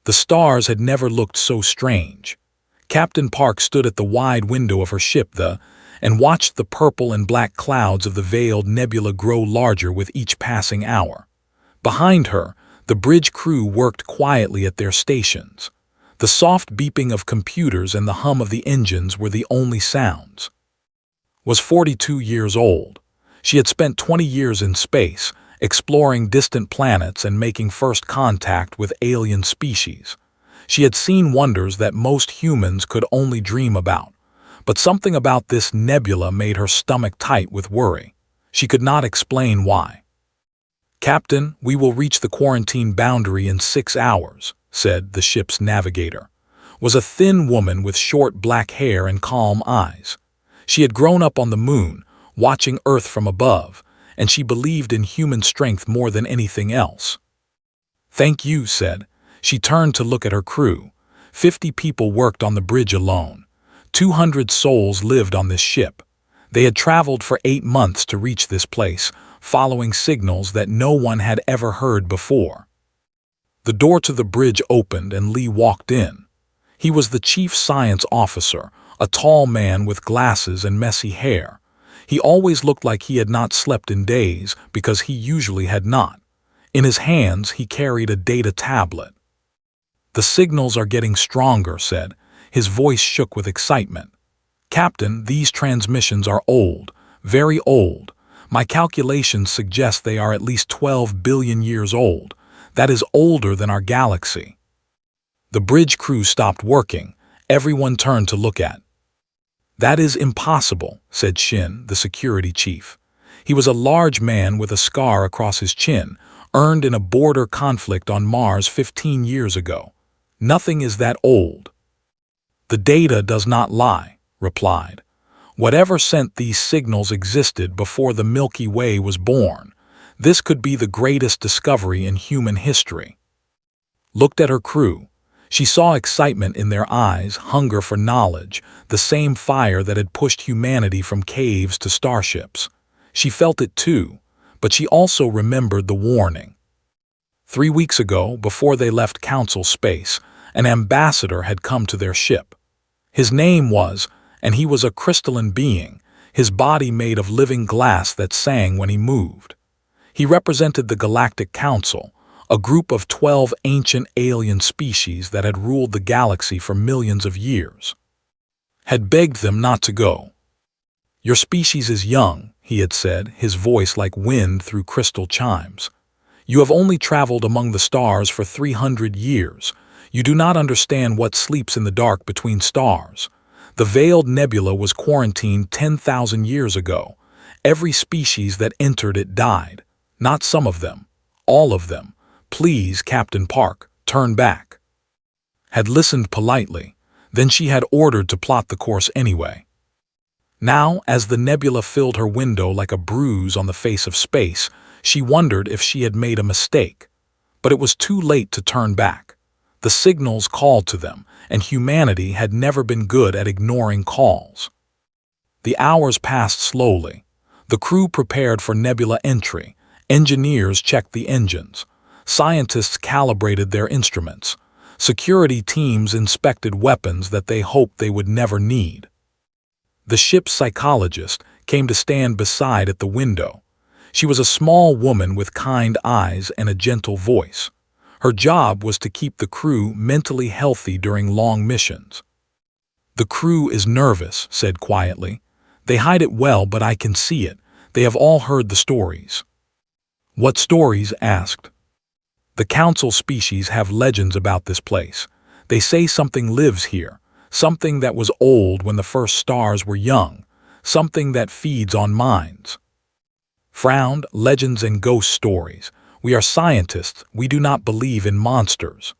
The stars had never looked so strange. Captain Park stood at the wide window of her ship and watched the purple and black clouds of the veiled nebula grow larger with each passing hour. Behind her, the bridge crew worked quietly at their stations. The soft beeping of computers and the hum of the engines were the only sounds. Was 42 years old. She had spent 20 years in space, exploring distant planets and making first contact with alien species. She had seen wonders that most humans could only dream about, but something about this nebula made her stomach tight with worry. She could not explain why. "Captain, we will reach the quarantine boundary in 6 hours," said the ship's navigator. Was a thin woman with short black hair and calm eyes. She had grown up on the moon, watching Earth from above, and she believed in human strength more than anything else. "Thank you," said. She turned to look at her crew. 50 people worked on the bridge alone. 200 souls lived on this ship. They had traveled for 8 months to reach this place, following signals that no one had ever heard before. The door to the bridge opened and Lee walked in. He was the chief science officer, a tall man with glasses and messy hair. He always looked like he had not slept in days because he usually had not. In his hands, he carried a data tablet. "The signals are getting stronger," said. His voice shook with excitement. "Captain, these transmissions are old, very old. My calculations suggest they are at least 12 billion years old. That is older than our galaxy." The bridge crew stopped working. Everyone turned to look at. "That is impossible," said Shin, the security chief. He was a large man with a scar across his chin, earned in a border conflict on Mars 15 years ago. "Nothing is that old." "The data does not lie," replied. "Whatever sent these signals existed before the Milky Way was born. This could be the greatest discovery in human history." Looked at her crew. She saw excitement in their eyes, hunger for knowledge, the same fire that had pushed humanity from caves to starships. She felt it too, but she also remembered the warning. 3 weeks ago, before they left Council space, an ambassador had come to their ship. His name was, and he was a crystalline being, his body made of living glass that sang when he moved. He represented the Galactic Council, a group of 12 ancient alien species that had ruled the galaxy for millions of years. Had begged them not to go. "Your species is young," he had said, his voice like wind through crystal chimes. "You have only traveled among the stars for 300 years. You do not understand what sleeps in the dark between stars. The veiled nebula was quarantined 10,000 years ago. Every species that entered it died. Not some of them. All of them. Please, Captain Park, turn back." Had listened politely. Then she had ordered to plot the course anyway. Now, as the nebula filled her window like a bruise on the face of space, she wondered if she had made a mistake. But it was too late to turn back. The signals called to them, and humanity had never been good at ignoring calls. The hours passed slowly. The crew prepared for nebula entry. Engineers checked the engines. Scientists calibrated their instruments. Security teams inspected weapons that they hoped they would never need. The ship's psychologist came to stand beside at the window. She was a small woman with kind eyes and a gentle voice. Her job was to keep the crew mentally healthy during long missions. "The crew is nervous," said quietly. "They hide it well, but I can see it. They have all heard the stories." "What stories?" asked. "The council species have legends about this place. They say something lives here, something that was old when the first stars were young, something that feeds on minds." Frowned, "Legends and ghost stories. We are scientists, we do not believe in monsters."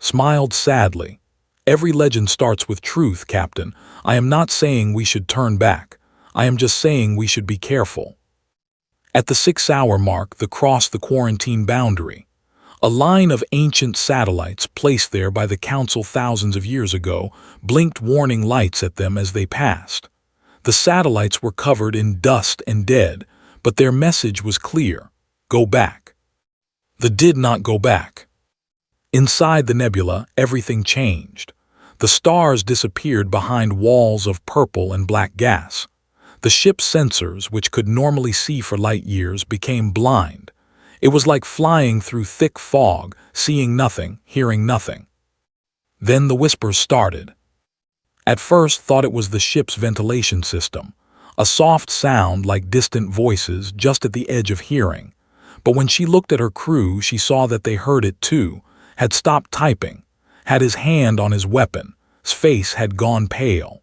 Smiled sadly. "Every legend starts with truth, Captain. I am not saying we should turn back. I am just saying we should be careful." At the 6-hour mark, they crossed the quarantine boundary. A line of ancient satellites placed there by the Council thousands of years ago blinked warning lights at them as they passed. The satellites were covered in dust and dead, but their message was clear: go back. They did not go back. Inside the nebula, everything changed. The stars disappeared behind walls of purple and black gas. The ship's sensors, which could normally see for light years, became blind. It was like flying through thick fog, seeing nothing, hearing nothing. Then the whispers started. At first thought it was the ship's ventilation system, a soft sound like distant voices just at the edge of hearing. But when she looked at her crew, she saw that they heard it too, had stopped typing, had his hand on his weapon, his face had gone pale.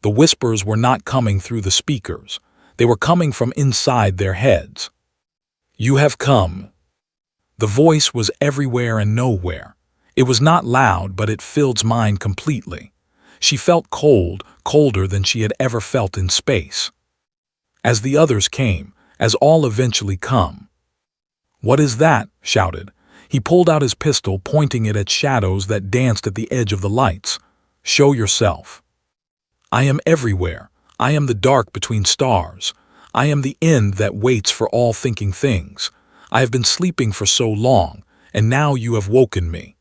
The whispers were not coming through the speakers. They were coming from inside their heads. "You have come." The voice was everywhere and nowhere. It was not loud, but it filled mind completely. She felt cold, colder than she had ever felt in space. As the others came, as all eventually come. "What is that?" shouted. He pulled out his pistol, pointing it at shadows that danced at the edge of the lights. "Show yourself." "I am everywhere. I am the dark between stars. I am the end that waits for all thinking things. I have been sleeping for so long, and now you have woken me."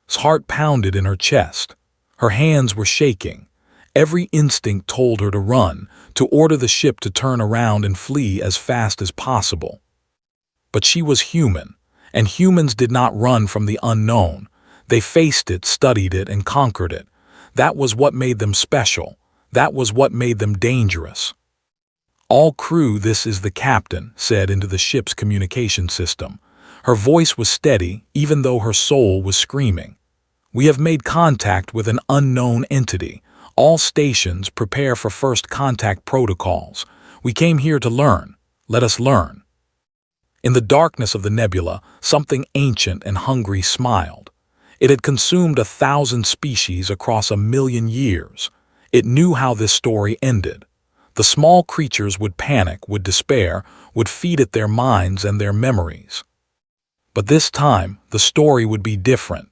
His heart pounded in her chest. Her hands were shaking. Every instinct told her to run, to order the ship to turn around and flee as fast as possible. But she was human, and humans did not run from the unknown. They faced it, studied it, and conquered it. That was what made them special. That was what made them dangerous. "All crew, this is the captain," said into the ship's communication system. Her voice was steady, even though her soul was screaming. "We have made contact with an unknown entity. All stations prepare for first contact protocols. We came here to learn. Let us learn." In the darkness of the nebula, something ancient and hungry smiled. It had consumed 1,000 species across 1,000,000 years. It knew how this story ended. The small creatures would panic, would despair, would feed it their minds and their memories. But this time, the story would be different.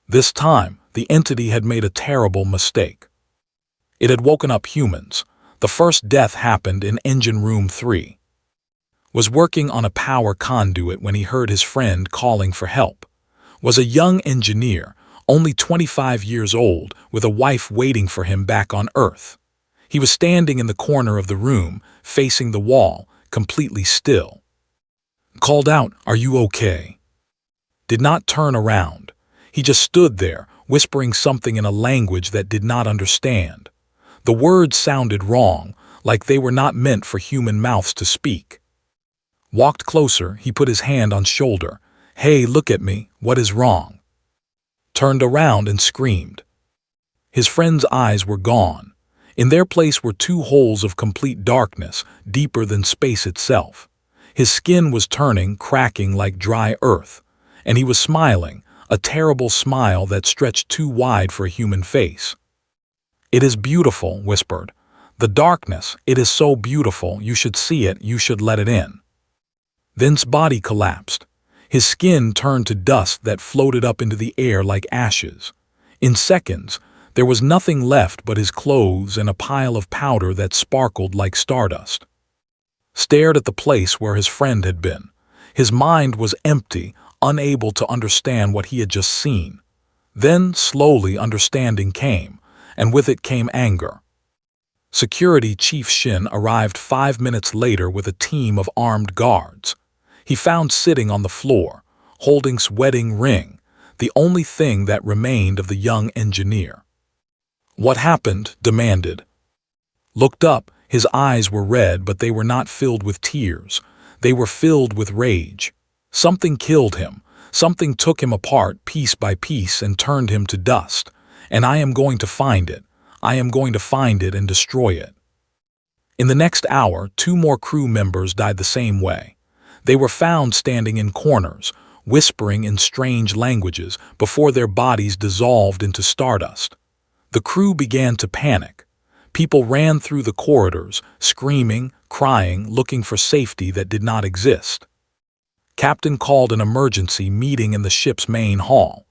This time, the entity had made a terrible mistake. It had woken up humans. The first death happened in Engine Room 3. Was working on a power conduit when he heard his friend calling for help. Was a young engineer, only 25 years old, with a wife waiting for him back on Earth. He was standing in the corner of the room, facing the wall, completely still. Called out, "Are you okay?" Did not turn around. He just stood there, whispering something in a language that did not understand. The words sounded wrong, like they were not meant for human mouths to speak. Walked closer, he put his hand on shoulder. "Hey, look at me, what is wrong?" Turned around and screamed. His friend's eyes were gone. In their place were 2 holes of complete darkness, deeper than space itself. His skin was turning, cracking like dry earth. And he was smiling, a terrible smile that stretched too wide for a human face. "It is beautiful," whispered. "The darkness, it is so beautiful, you should see it, you should let it in." Then his body collapsed. His skin turned to dust that floated up into the air like ashes. In seconds, there was nothing left but his clothes and a pile of powder that sparkled like stardust. Stared at the place where his friend had been. His mind was empty, unable to understand what he had just seen. Then, slowly, understanding came, and with it came anger. Security Chief Shin arrived 5 minutes later with a team of armed guards. He found sitting on the floor, holding his wedding ring, the only thing that remained of the young engineer. "What happened?" demanded. Looked up, his eyes were red, but they were not filled with tears. They were filled with rage. Something killed him. Something took him apart piece by piece and turned him to dust. And I am going to find it. I am going to find it and destroy it. In the next hour, 2 more crew members died the same way. They were found standing in corners, whispering in strange languages before their bodies dissolved into stardust. The crew began to panic. People ran through the corridors, screaming, crying, looking for safety that did not exist. Captain called an emergency meeting in the ship's main hall.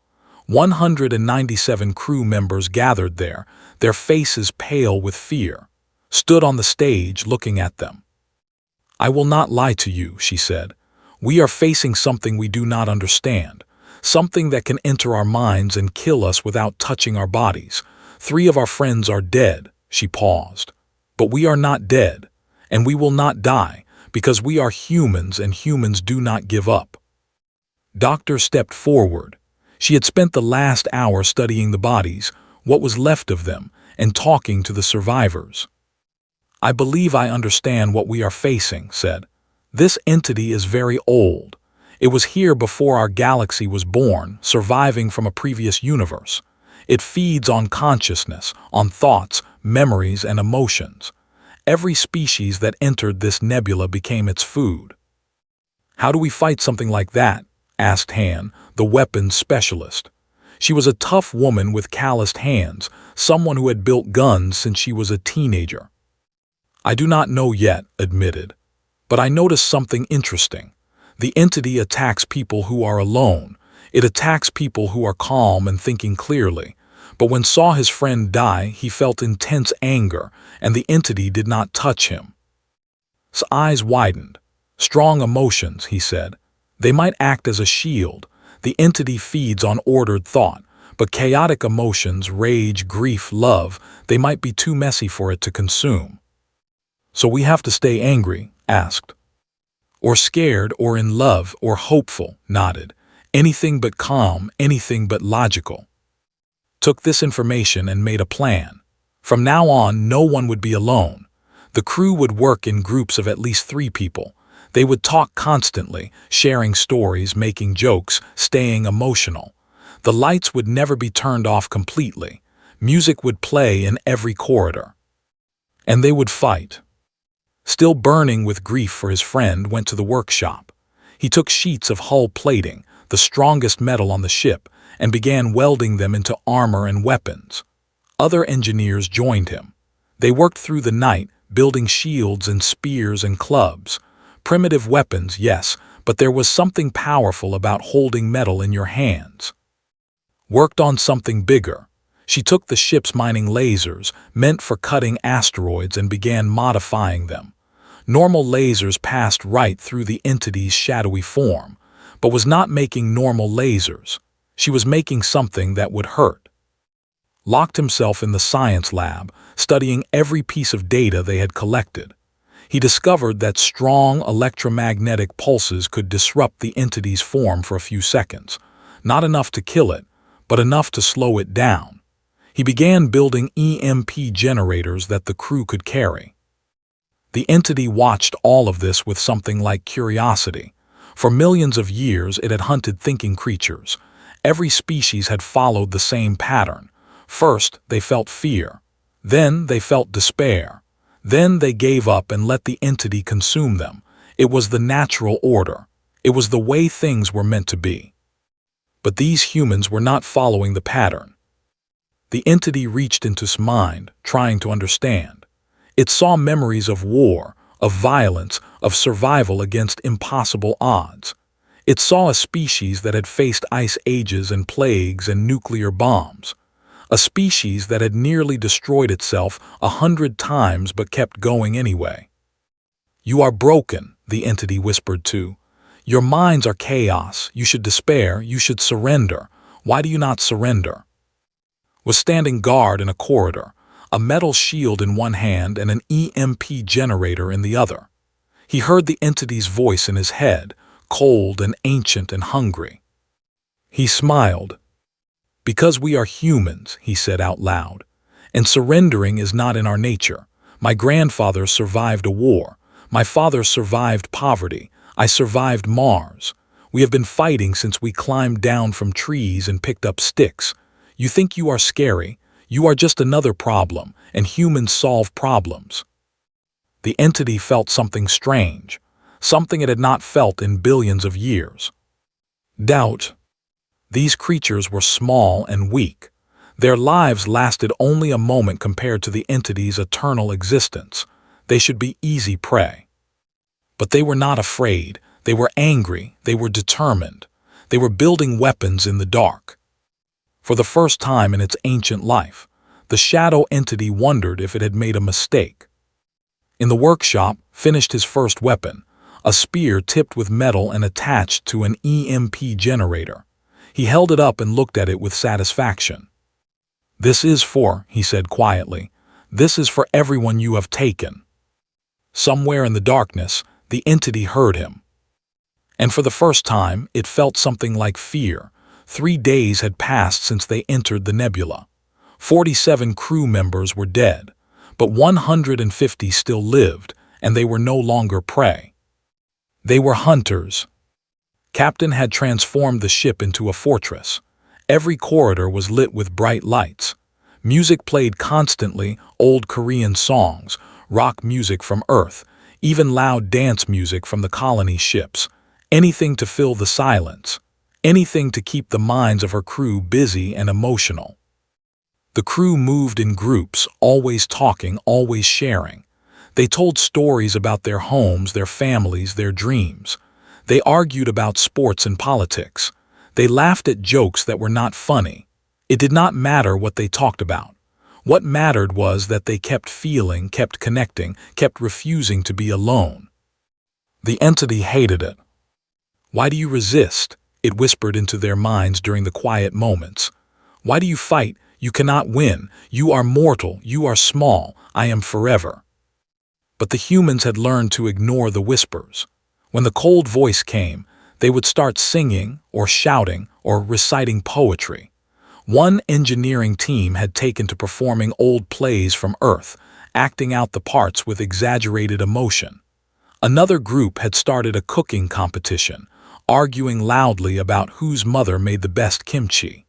197 crew members gathered there, their faces pale with fear, stood on the stage looking at them. "I will not lie to you," she said. "We are facing something we do not understand, something that can enter our minds and kill us without touching our bodies. 3 of our friends are dead." She paused. "But we are not dead, and we will not die, because we are humans and humans do not give up." Doctor stepped forward. She had spent the last hour studying the bodies, what was left of them, and talking to the survivors. "I believe I understand what we are facing," said. "This entity is very old. It was here before our galaxy was born, surviving from a previous universe. It feeds on consciousness, on thoughts, memories, and emotions. Every species that entered this nebula became its food." "How do we fight something like that?" asked Han, the weapons specialist. She was a tough woman with calloused hands, someone who had built guns since she was a teenager. "I do not know yet," admitted. "But I noticed something interesting. The entity attacks people who are alone. It attacks people who are calm and thinking clearly. But when saw his friend die, he felt intense anger, and the entity did not touch him." His eyes widened. "Strong emotions," he said. "They might act as a shield. The entity feeds on ordered thought, but chaotic emotions, rage, grief, love, they might be too messy for it to consume." "So we have to stay angry?" asked. "Or scared, or in love, or hopeful," nodded. "Anything but calm, anything but logical." Took this information and made a plan. From now on, no one would be alone. The crew would work in groups of at least 3 people. They would talk constantly, sharing stories, making jokes, staying emotional. The lights would never be turned off completely. Music would play in every corridor. And they would fight. Still burning with grief for his friend, went to the workshop. He took sheets of hull plating, the strongest metal on the ship, and began welding them into armor and weapons. Other engineers joined him. They worked through the night, building shields and spears and clubs. Primitive weapons, yes, but there was something powerful about holding metal in your hands. Worked on something bigger. She took the ship's mining lasers, meant for cutting asteroids, and began modifying them. Normal lasers passed right through the entity's shadowy form, but was not making normal lasers. She was making something that would hurt. Locked himself in the science lab, studying every piece of data they had collected. He discovered that strong electromagnetic pulses could disrupt the entity's form for a few seconds, not enough to kill it, but enough to slow it down. He began building EMP generators that the crew could carry. The entity watched all of this with something like curiosity. For millions of years it had hunted thinking creatures. Every species had followed the same pattern. First, they felt fear. Then they felt despair. Then they gave up and let the entity consume them. It was the natural order. It was the way things were meant to be. But these humans were not following the pattern. The entity reached into his mind, trying to understand. It saw memories of war, of violence, of survival against impossible odds. It saw a species that had faced ice ages and plagues and nuclear bombs. A species that had nearly destroyed itself 100 times but kept going anyway. "You are broken," the entity whispered to. "Your minds are chaos. You should despair. You should surrender. Why do you not surrender?" Was standing guard in a corridor, a metal shield in one hand and an EMP generator in the other. He heard the entity's voice in his head, cold and ancient and hungry. He smiled. "Because we are humans," he said out loud, "and surrendering is not in our nature. My grandfather survived a war. My father survived poverty. I survived Mars. We have been fighting since we climbed down from trees and picked up sticks. You think you are scary? You are just another problem, and humans solve problems." The entity felt something strange, something it had not felt in billions of years. Doubt. These creatures were small and weak. Their lives lasted only a moment compared to the entity's eternal existence. They should be easy prey. But they were not afraid. They were angry. They were determined. They were building weapons in the dark. For the first time in its ancient life, the shadow entity wondered if it had made a mistake. In the workshop, finished his first weapon, a spear tipped with metal and attached to an EMP generator. He held it up and looked at it with satisfaction. "This is for," he said quietly, "this is for everyone you have taken." Somewhere in the darkness, the entity heard him. And for the first time, it felt something like fear. 3 days had passed since they entered the nebula. 47 crew members were dead, but 150 still lived, and they were no longer prey. They were hunters. Captain had transformed the ship into a fortress. Every corridor was lit with bright lights. Music played constantly, old Korean songs, rock music from Earth, even loud dance music from the colony ships. Anything to fill the silence. Anything to keep the minds of her crew busy and emotional. The crew moved in groups, always talking, always sharing. They told stories about their homes, their families, their dreams. They argued about sports and politics. They laughed at jokes that were not funny. It did not matter what they talked about. What mattered was that they kept feeling, kept connecting, kept refusing to be alone. The entity hated it. "Why do you resist?" it whispered into their minds during the quiet moments. "Why do you fight? You cannot win. You are mortal. You are small. I am forever." But the humans had learned to ignore the whispers. When the cold voice came, they would start singing or shouting or reciting poetry. One engineering team had taken to performing old plays from Earth, acting out the parts with exaggerated emotion. Another group had started a cooking competition, arguing loudly about whose mother made the best kimchi.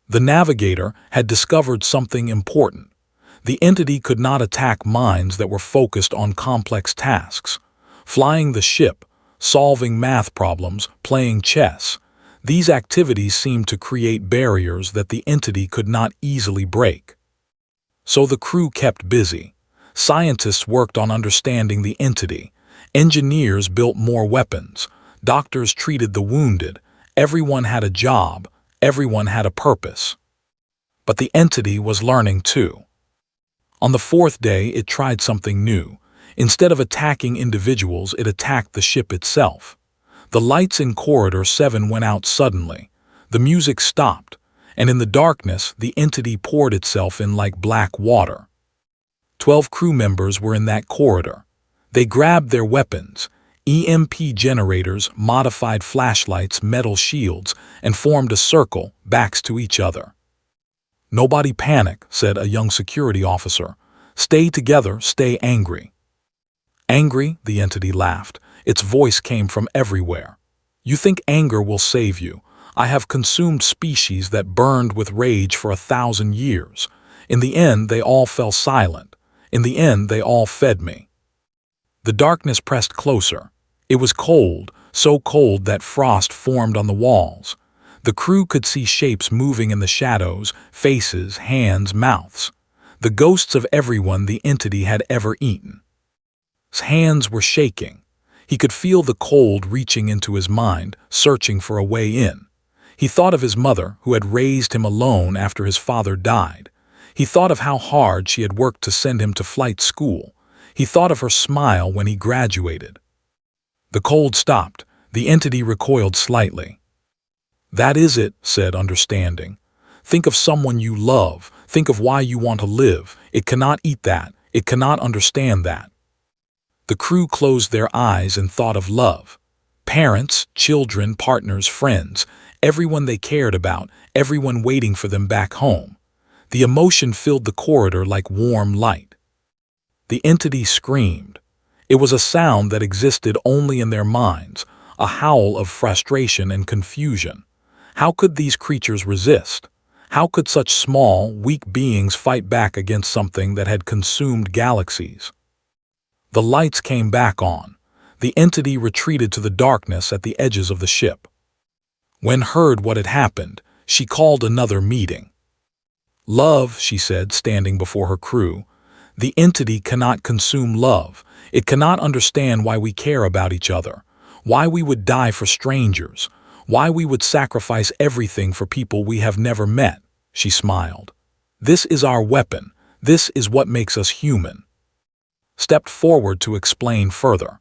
The navigator had discovered something important. The entity could not attack minds that were focused on complex tasks. Flying the ship, solving math problems, playing chess. These activities seemed to create barriers that the entity could not easily break. So the crew kept busy. Scientists worked on understanding the entity. Engineers built more weapons. Doctors treated the wounded. Everyone had a job. Everyone had a purpose. But the entity was learning too. On the 4th day, it tried something new. Instead of attacking individuals, it attacked the ship itself. The lights in Corridor 7 went out suddenly. The music stopped, and in the darkness, the entity poured itself in like black water. 12 crew members were in that corridor. They grabbed their weapons, EMP generators, modified flashlights, metal shields, and formed a circle, backs to each other. "Nobody panic," said a young security officer. "Stay together, stay angry." "Angry?" the entity laughed. Its voice came from everywhere. "You think anger will save you? I have consumed species that burned with rage for 1,000 years. In the end, they all fell silent. In the end, they all fed me." The darkness pressed closer. It was cold, so cold that frost formed on the walls. The crew could see shapes moving in the shadows, faces, hands, mouths. The ghosts of everyone the entity had ever eaten. His hands were shaking. He could feel the cold reaching into his mind, searching for a way in. He thought of his mother, who had raised him alone after his father died. He thought of how hard she had worked to send him to flight school. He thought of her smile when he graduated. The cold stopped. The entity recoiled slightly. "That is it," said understanding. "Think of someone you love. Think of why you want to live. It cannot eat that. It cannot understand that." The crew closed their eyes and thought of love. Parents, children, partners, friends, everyone they cared about, everyone waiting for them back home. The emotion filled the corridor like warm light. The entity screamed. It was a sound that existed only in their minds, a howl of frustration and confusion. How could these creatures resist? How could such small, weak beings fight back against something that had consumed galaxies? The lights came back on. The entity retreated to the darkness at the edges of the ship. When heard what had happened, she called another meeting. "Love," she said, standing before her crew. "The entity cannot consume love. It cannot understand why we care about each other, why we would die for strangers, why we would sacrifice everything for people we have never met." She smiled. "This is our weapon. This is what makes us human." Stepped forward to explain further.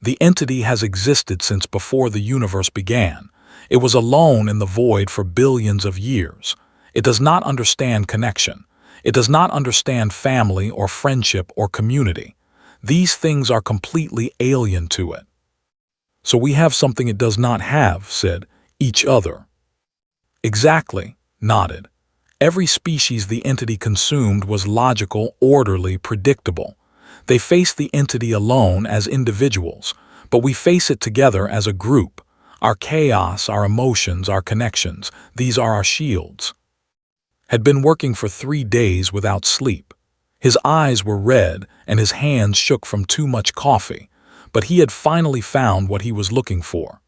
"The entity has existed since before the universe began. It was alone in the void for billions of years. It does not understand connection. It does not understand family or friendship or community. These things are completely alien to it. So we have something it does not have, said, each other. Exactly, nodded. Every species the entity consumed was logical, orderly, predictable. They faced the entity alone as individuals, but we face it together as a group. Our chaos, our emotions, our connections, these are our shields. Had been working for 3 days without sleep. His eyes were red and his hands shook from too much coffee, but he had finally found what he was looking for.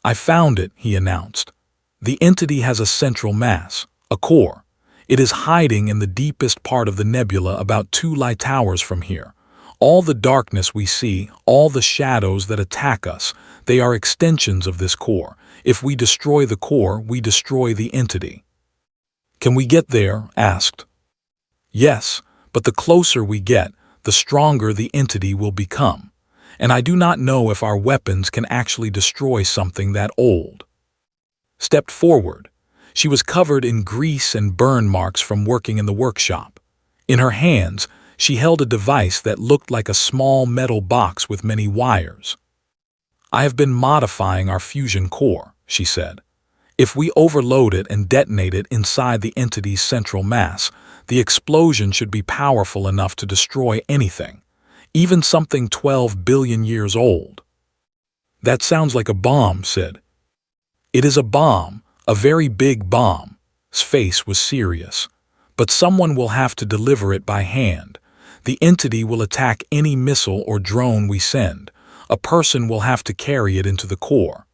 I found it, he announced. The entity has a central mass, a core. It is hiding in the deepest part of the nebula about 2 light hours from here. All the darkness we see, all the shadows that attack us, they are extensions of this core. If we destroy the core, we destroy the entity. Can we get there? Asked. Yes, but the closer we get, the stronger the entity will become. And I do not know if our weapons can actually destroy something that old. Stepped forward. She was covered in grease and burn marks from working in the workshop. In her hands, she held a device that looked like a small metal box with many wires. I have been modifying our fusion core, she said. If we overload it and detonate it inside the entity's central mass, the explosion should be powerful enough to destroy anything, even something 12 billion years old. That sounds like a bomb, said. It is a bomb, a very big bomb. His face was serious. But someone will have to deliver it by hand. The entity will attack any missile or drone we send. A person will have to carry it into the core.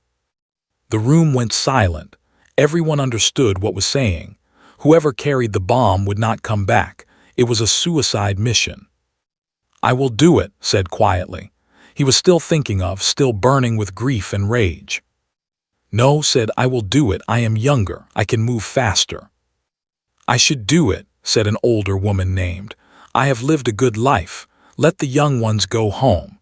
The room went silent. Everyone understood what was saying. Whoever carried the bomb would not come back. It was a suicide mission. I will do it, said quietly. He was still thinking of, still burning with grief and rage. No, said, I will do it. I am younger. I can move faster. I should do it, said an older woman named. I have lived a good life. Let the young ones go home.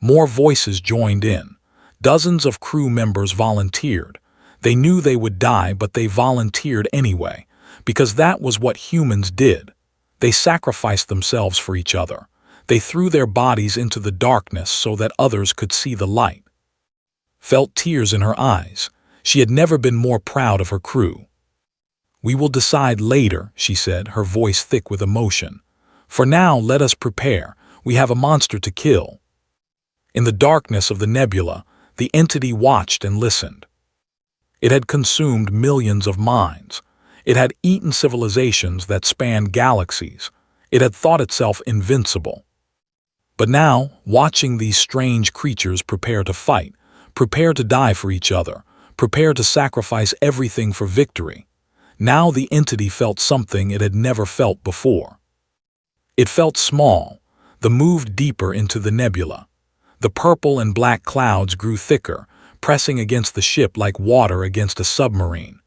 More voices joined in. Dozens of crew members volunteered. They knew they would die, but they volunteered anyway, because that was what humans did. They sacrificed themselves for each other. They threw their bodies into the darkness so that others could see the light. Felt tears in her eyes. She had never been more proud of her crew. We will decide later, she said, her voice thick with emotion. For now, let us prepare. We have a monster to kill. In the darkness of the nebula, the entity watched and listened. It had consumed millions of minds. It had eaten civilizations that spanned galaxies. It had thought itself invincible. But now, watching these strange creatures prepare to fight, prepare to die for each other, prepare to sacrifice everything for victory, now the entity felt something it had never felt before. It felt small. The moved deeper into the nebula. The purple and black clouds grew thicker, pressing against the ship like water against a submarine.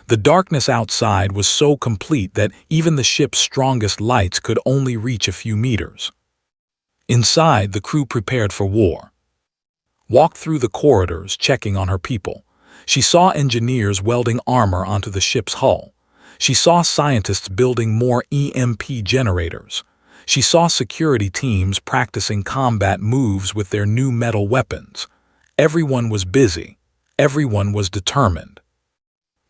The darkness outside was so complete that even the ship's strongest lights could only reach a few meters. Inside, the crew prepared for war. Walked through the corridors, checking on her people. She saw engineers welding armor onto the ship's hull. She saw scientists building more EMP generators. She saw security teams practicing combat moves with their new metal weapons. Everyone was busy. Everyone was determined.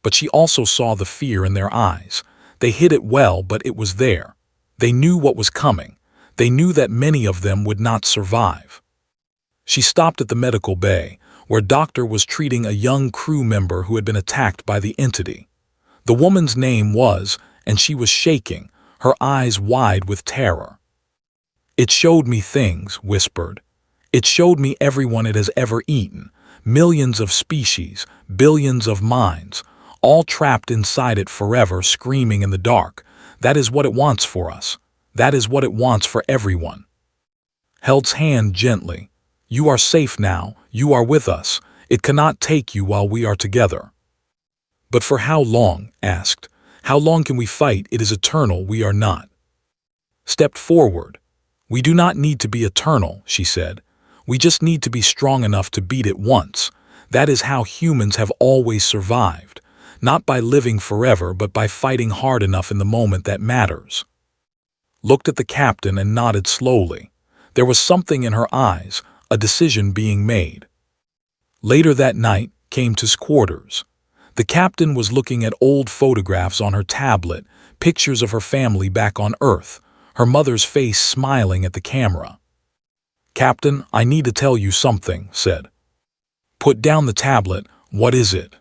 But she also saw the fear in their eyes. They hid it well, but it was there. They knew what was coming. They knew that many of them would not survive. She stopped at the medical bay, where a doctor was treating a young crew member who had been attacked by the entity. The woman's name was, and she was shaking, her eyes wide with terror. It showed me things, whispered. It showed me everyone it has ever eaten, millions of species, billions of minds, all trapped inside it forever, screaming in the dark. That is what it wants for us. That is what it wants for everyone. Held's hand gently. You are safe now. You are with us. It cannot take you while we are together. But for how long? Asked. How long can we fight? It is eternal. We are not. Stepped forward. We do not need to be eternal, she said. We just need to be strong enough to beat it once. That is how humans have always survived, not by living forever but by fighting hard enough in the moment that matters. Looked at the captain and nodded slowly. There was something in her eyes, a decision being made. Later that night, came to his quarters. The captain was looking at old photographs on her tablet, pictures of her family back on Earth, her mother's face smiling at the camera. "Captain, I need to tell you something," said. "Put down the tablet. What is it?"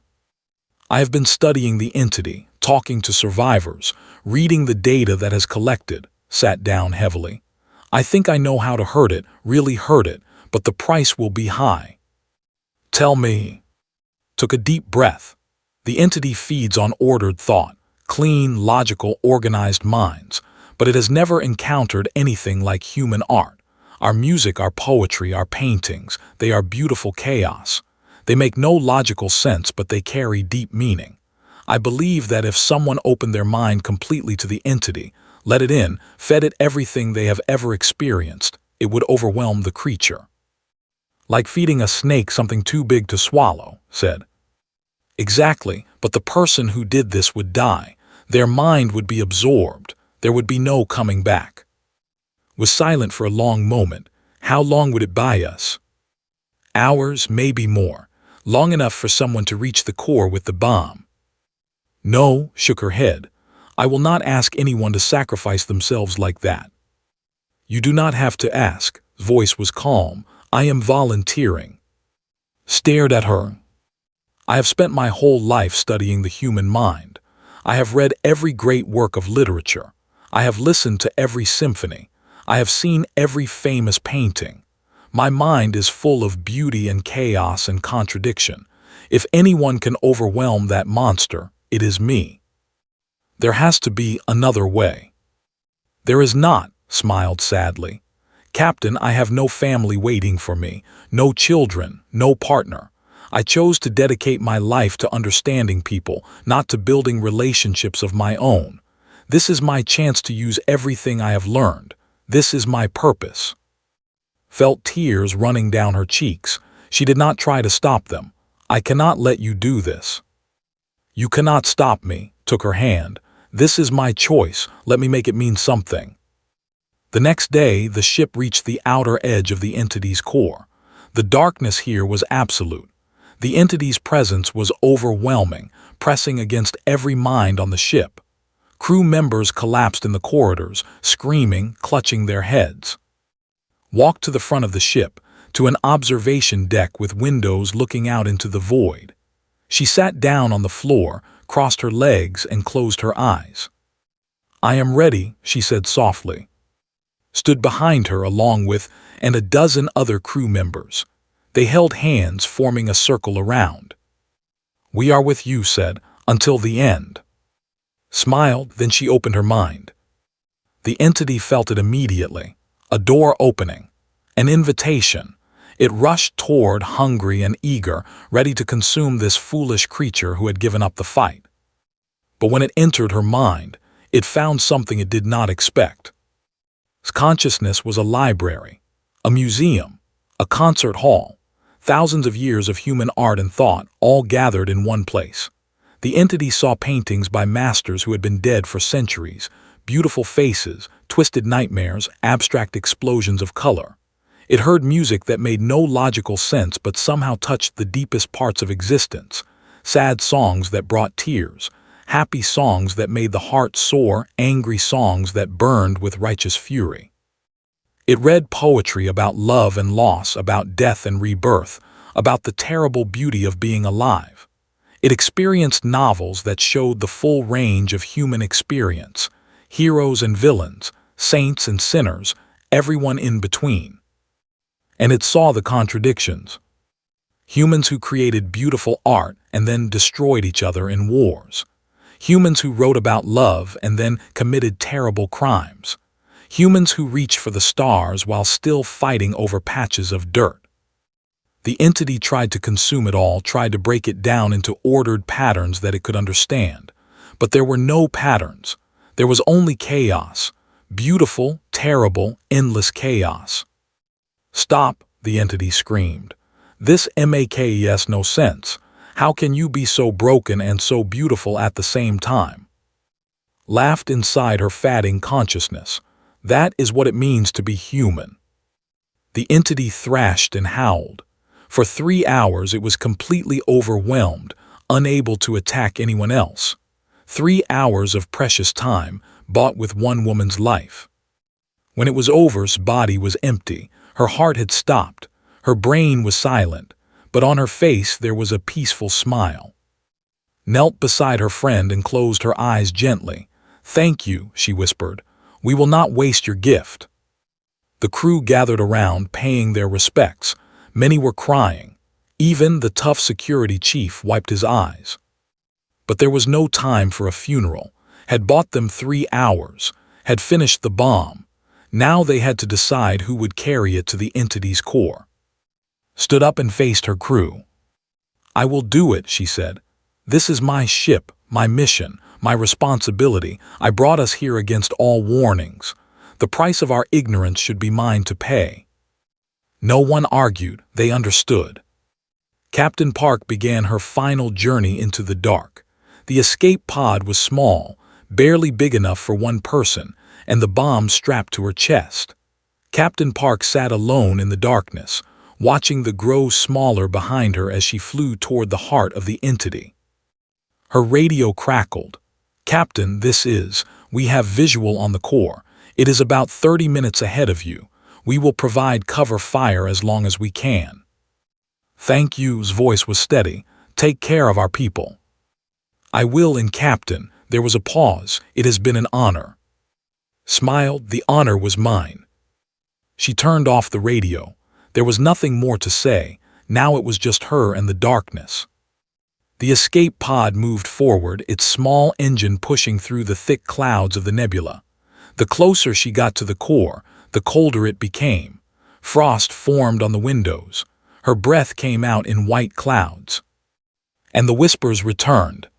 "I have been studying the entity, talking to survivors, reading the data that has collected," sat down heavily. "I think I know how to hurt it, really hurt it, but the price will be high." "Tell me." Took a deep breath. The entity feeds on ordered thought, clean, logical, organized minds, but it has never encountered anything like human art. Our music, our poetry, our paintings, they are beautiful chaos. They make no logical sense, but they carry deep meaning. I believe that if someone opened their mind completely to the entity, let it in, fed it everything they have ever experienced, it would overwhelm the creature. "Like feeding a snake something too big to swallow," said. "Exactly, but the person who did this would die. Their mind would be absorbed. There would be no coming back." Was silent for a long moment. How long would it buy us? Hours, maybe more. Long enough for someone to reach the core with the bomb. "No," shook her head. "I will not ask anyone to sacrifice themselves like that." "You do not have to ask." Voice was calm. "I am volunteering." Stared at her. "I have spent my whole life studying the human mind. I have read every great work of literature. I have listened to every symphony. I have seen every famous painting. My mind is full of beauty and chaos and contradiction. If anyone can overwhelm that monster, it is me. There has to be another way." "There is not," smiled sadly. "Captain, I have no family waiting for me, no children, no partner. I chose to dedicate my life to understanding people, not to building relationships of my own. This is my chance to use everything I have learned. This is my purpose." Felt tears running down her cheeks. She did not try to stop them. "I cannot let you do this." "You cannot stop me," took her hand. "This is my choice. Let me make it mean something." The next day, the ship reached the outer edge of the entity's core. The darkness here was absolute. The entity's presence was overwhelming, pressing against every mind on the ship. Crew members collapsed in the corridors, screaming, clutching their heads. Walked to the front of the ship, to an observation deck with windows looking out into the void. She sat down on the floor, crossed her legs, and closed her eyes. "I am ready," she said softly. Stood behind her along with a dozen other crew members. They held hands, forming a circle around. "We are with you," said, "until the end." Smiled, then she opened her mind. The entity felt it immediately. A door opening. An invitation. It rushed toward, hungry and eager, ready to consume this foolish creature who had given up the fight. But when it entered her mind, it found something it did not expect. Its consciousness was a library, a museum, a concert hall. Thousands of years of human art and thought, all gathered in one place. The entity saw paintings by masters who had been dead for centuries, beautiful faces, twisted nightmares, abstract explosions of color. It heard music that made no logical sense but somehow touched the deepest parts of existence. Sad songs that brought tears, happy songs that made the heart soar, angry songs that burned with righteous fury. It read poetry about love and loss, about death and rebirth, about the terrible beauty of being alive. It experienced novels that showed the full range of human experience, heroes and villains, saints and sinners, everyone in between. And it saw the contradictions. Humans who created beautiful art and then destroyed each other in wars. Humans who wrote about love and then committed terrible crimes. Humans who reach for the stars while still fighting over patches of dirt. The entity tried to consume it all, tried to break it down into ordered patterns that it could understand. But there were no patterns. There was only chaos. Beautiful, terrible, endless chaos. "Stop," the entity screamed. This makes no sense. How can you be so broken and so beautiful at the same time? Laughed inside her fatting consciousness. That is what it means to be human. The entity thrashed and howled. For 3 hours it was completely overwhelmed, unable to attack anyone else. 3 hours of precious time, bought with one woman's life. When it was over, her body was empty, her heart had stopped, her brain was silent, but on her face there was a peaceful smile. Knelt beside her friend and closed her eyes gently. "Thank you," she whispered. "We will not waste your gift." The crew gathered around, paying their respects. Many were crying. Even the tough security chief wiped his eyes. But there was no time for a funeral. Had bought them 3 hours, had finished the bomb. Now they had to decide who would carry it to the entity's core. Stood up and faced her crew. "I will do it," she said. "This is my ship, my mission, my responsibility. I brought us here against all warnings. The price of our ignorance should be mine to pay." No one argued, they understood. Captain Park began her final journey into the dark. The escape pod was small, barely big enough for one person, and the bomb strapped to her chest. Captain Park sat alone in the darkness, watching the grow smaller behind her as she flew toward the heart of the entity. Her radio crackled. "Captain, we have visual on the core. It is about 30 minutes ahead of you. We will provide cover fire as long as we can." "Thank you's voice was steady. "Take care of our people." "I will, and Captain." There was a pause. "It has been an honor." Smiled. "The honor was mine." She turned off the radio. There was nothing more to say. Now it was just her and the darkness. The escape pod moved forward, its small engine pushing through the thick clouds of the nebula. The closer she got to the core, the colder it became. Frost formed on the windows. Her breath came out in white clouds. And the whispers returned.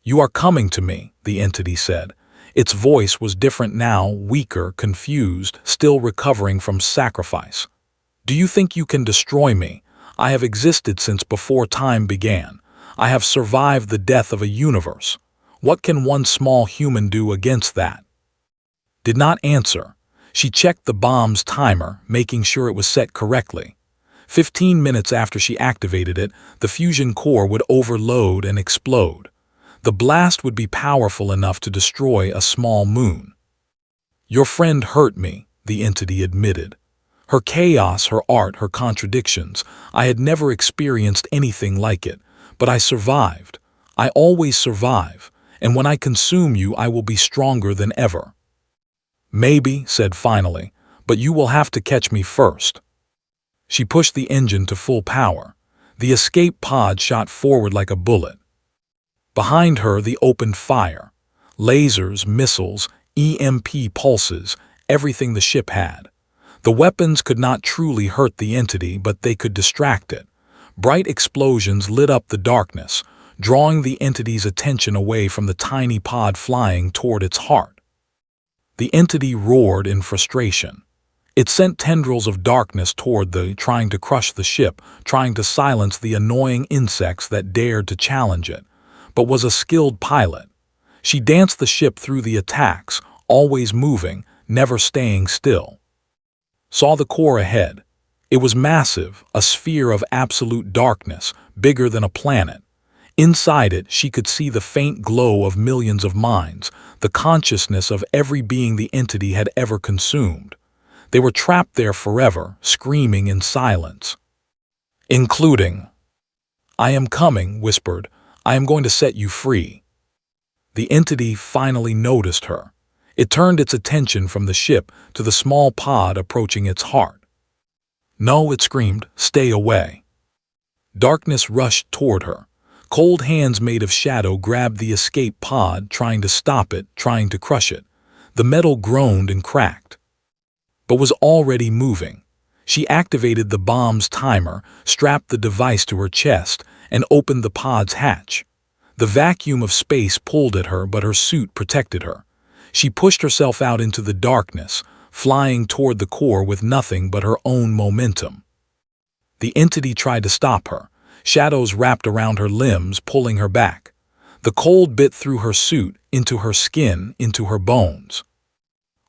"You are coming to me," the entity said. Its voice was different now, weaker, confused, still recovering from sacrifice. "Do you think you can destroy me? I have existed since before time began. I have survived the death of a universe. What can one small human do against that?" Did not answer. She checked the bomb's timer, making sure it was set correctly. 15 minutes after she activated it, the fusion core would overload and explode. The blast would be powerful enough to destroy a small moon. "Your friend hurt me," the entity admitted. Her chaos, her art, her contradictions. I had never experienced anything like it. But I survived. I always survive. And when I consume you, I will be stronger than ever. "Maybe," said finally, "but you will have to catch me first." She pushed the engine to full power. The escape pod shot forward like a bullet. Behind her, they opened fire. Lasers, missiles, EMP pulses, everything the ship had. The weapons could not truly hurt the entity, but they could distract it. Bright explosions lit up the darkness, drawing the entity's attention away from the tiny pod flying toward its heart. The entity roared in frustration. It sent tendrils of darkness toward trying to crush the ship, trying to silence the annoying insects that dared to challenge it, but was a skilled pilot. She danced the ship through the attacks, always moving, never staying still. Saw the core ahead. It was massive, a sphere of absolute darkness, bigger than a planet. Inside it, she could see the faint glow of millions of minds, the consciousness of every being the entity had ever consumed. They were trapped there forever, screaming in silence. Including. "I am coming," whispered. "I am going to set you free." The entity finally noticed her. It turned its attention from the ship to the small pod approaching its heart. "No," it screamed, "stay away." Darkness rushed toward her. Cold hands made of shadow grabbed the escape pod, trying to stop it, trying to crush it. The metal groaned and cracked, but was already moving. She activated the bomb's timer, strapped the device to her chest, and opened the pod's hatch. The vacuum of space pulled at her, but her suit protected her. She pushed herself out into the darkness, flying toward the core with nothing but her own momentum. The entity tried to stop her. Shadows wrapped around her limbs, pulling her back. The cold bit through her suit, into her skin, into her bones.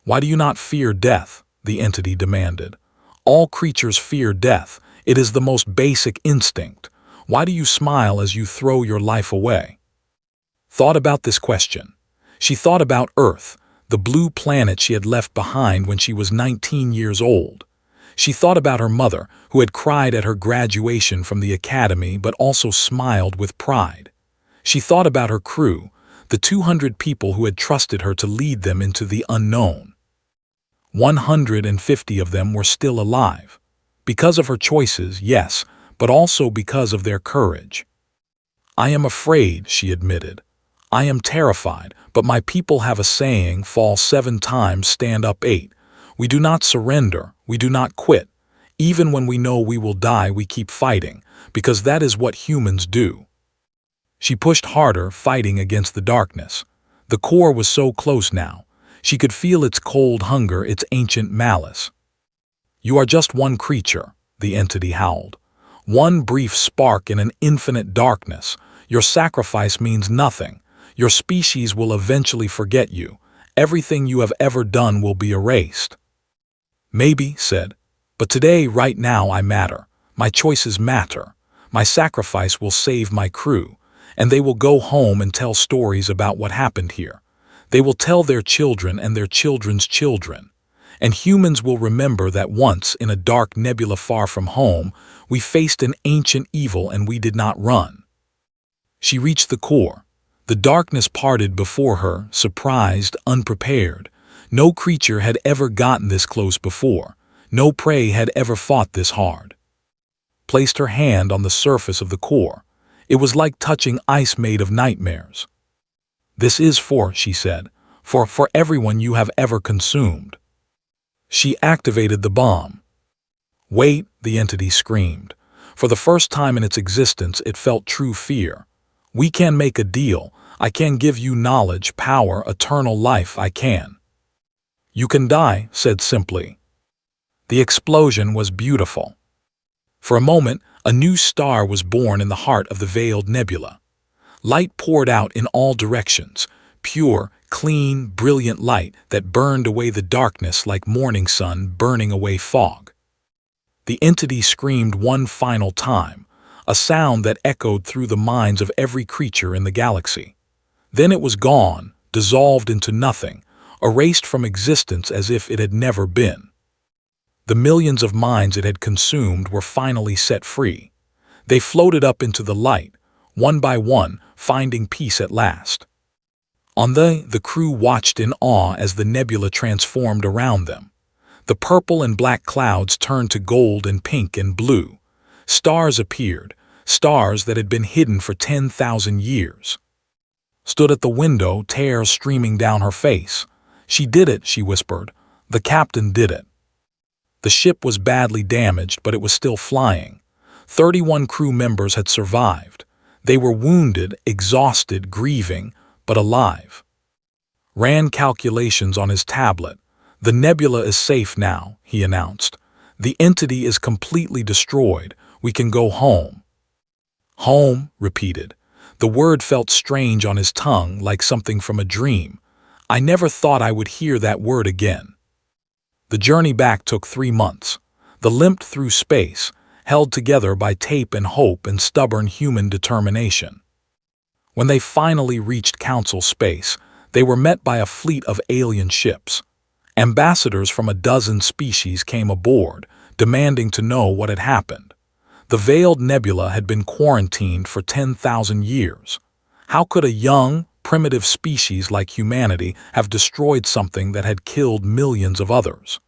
"Why do you not fear death?" the entity demanded. "All creatures fear death. It is the most basic instinct. Why do you smile as you throw your life away?" Thought about this question. She thought about Earth, the blue planet she had left behind when she was 19 years old. She thought about her mother, who had cried at her graduation from the academy but also smiled with pride. She thought about her crew, the 200 people who had trusted her to lead them into the unknown. 150 of them were still alive. Because of her choices, yes, but also because of their courage. "I am afraid," she admitted. "I am terrified, but my people have a saying, fall 7 times, stand up 8. We do not surrender, we do not quit. Even when we know we will die, we keep fighting, because that is what humans do." She pushed harder, fighting against the darkness. The core was so close now. She could feel its cold hunger, its ancient malice. "You are just one creature," the entity howled. "One brief spark in an infinite darkness. Your sacrifice means nothing. Your species will eventually forget you. Everything you have ever done will be erased." "Maybe," said, "but today, right now, I matter. My choices matter. My sacrifice will save my crew, and they will go home and tell stories about what happened here. They will tell their children and their children's children. And humans will remember that once, in a dark nebula far from home, we faced an ancient evil and we did not run." She reached the core. The darkness parted before her, surprised, unprepared. No creature had ever gotten this close before. No prey had ever fought this hard. Placed her hand on the surface of the core. It was like touching ice made of nightmares. "This is for," she said, for everyone you have ever consumed." She activated the bomb. "Wait," the entity screamed. For the first time in its existence, it felt true fear. "We can make a deal. I can give you knowledge, power, eternal life, I can." "You can die," said simply. The explosion was beautiful. For a moment, a new star was born in the heart of the veiled nebula. Light poured out in all directions, pure, clean, brilliant light that burned away the darkness like morning sun burning away fog. The entity screamed one final time, a sound that echoed through the minds of every creature in the galaxy. Then it was gone, dissolved into nothing, erased from existence as if it had never been. The millions of minds it had consumed were finally set free. They floated up into the light, one by one, finding peace at last. The crew watched in awe as the nebula transformed around them. The purple and black clouds turned to gold and pink and blue. Stars appeared, stars that had been hidden for 10,000 years. Stood at the window, tears streaming down her face. "She did it," she whispered. "The captain did it." The ship was badly damaged, but it was still flying. 31 crew members had survived. They were wounded, exhausted, grieving, but alive. Ran calculations on his tablet. "The nebula is safe now," he announced. "The entity is completely destroyed. We can go home." "Home," repeated. The word felt strange on his tongue, like something from a dream. "I never thought I would hear that word again." The journey back took 3 months. The limped through space, held together by tape and hope and stubborn human determination. When they finally reached Council space, they were met by a fleet of alien ships. Ambassadors from a dozen species came aboard, demanding to know what had happened. The veiled nebula had been quarantined for 10,000 years. How could a young, primitive species like humanity have destroyed something that had killed millions of others?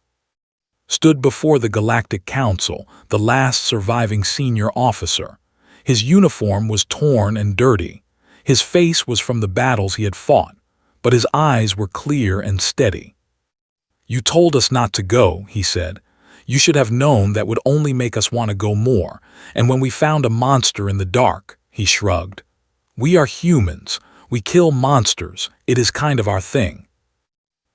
Stood before the Galactic Council, the last surviving senior officer. His uniform was torn and dirty. His face was from the battles he had fought, but his eyes were clear and steady. "You told us not to go," he said. "You should have known that would only make us want to go more, and when we found a monster in the dark," he shrugged. "We are humans. We kill monsters. It is kind of our thing."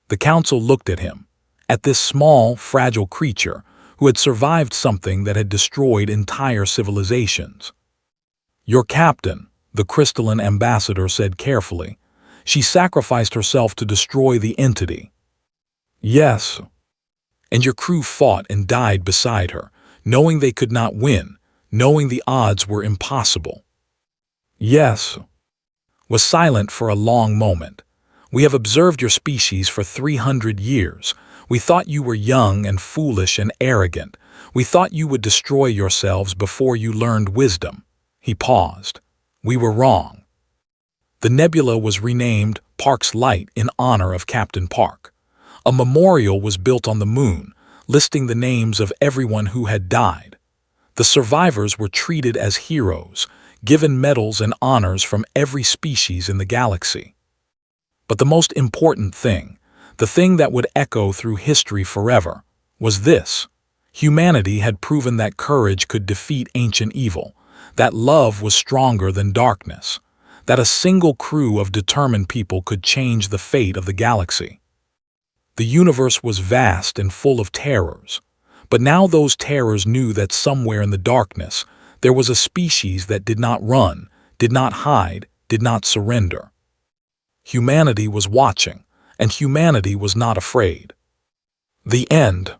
The council looked at him, at this small, fragile creature, who had survived something that had destroyed entire civilizations. "Your captain," the crystalline ambassador said carefully. "She sacrificed herself to destroy the entity." "Yes." "And your crew fought and died beside her, knowing they could not win, knowing the odds were impossible." "Yes." Was silent for a long moment. "We have observed your species for 300 years. We thought you were young and foolish and arrogant. We thought you would destroy yourselves before you learned wisdom." He paused. "We were wrong." The nebula was renamed Park's Light in honor of Captain Park. A memorial was built on the moon, listing the names of everyone who had died. The survivors were treated as heroes, given medals and honors from every species in the galaxy. But the most important thing, the thing that would echo through history forever, was this: humanity had proven that courage could defeat ancient evil, that love was stronger than darkness, that a single crew of determined people could change the fate of the galaxy. The universe was vast and full of terrors, but now those terrors knew that somewhere in the darkness there was a species that did not run, did not hide, did not surrender. Humanity was watching, and humanity was not afraid. The end.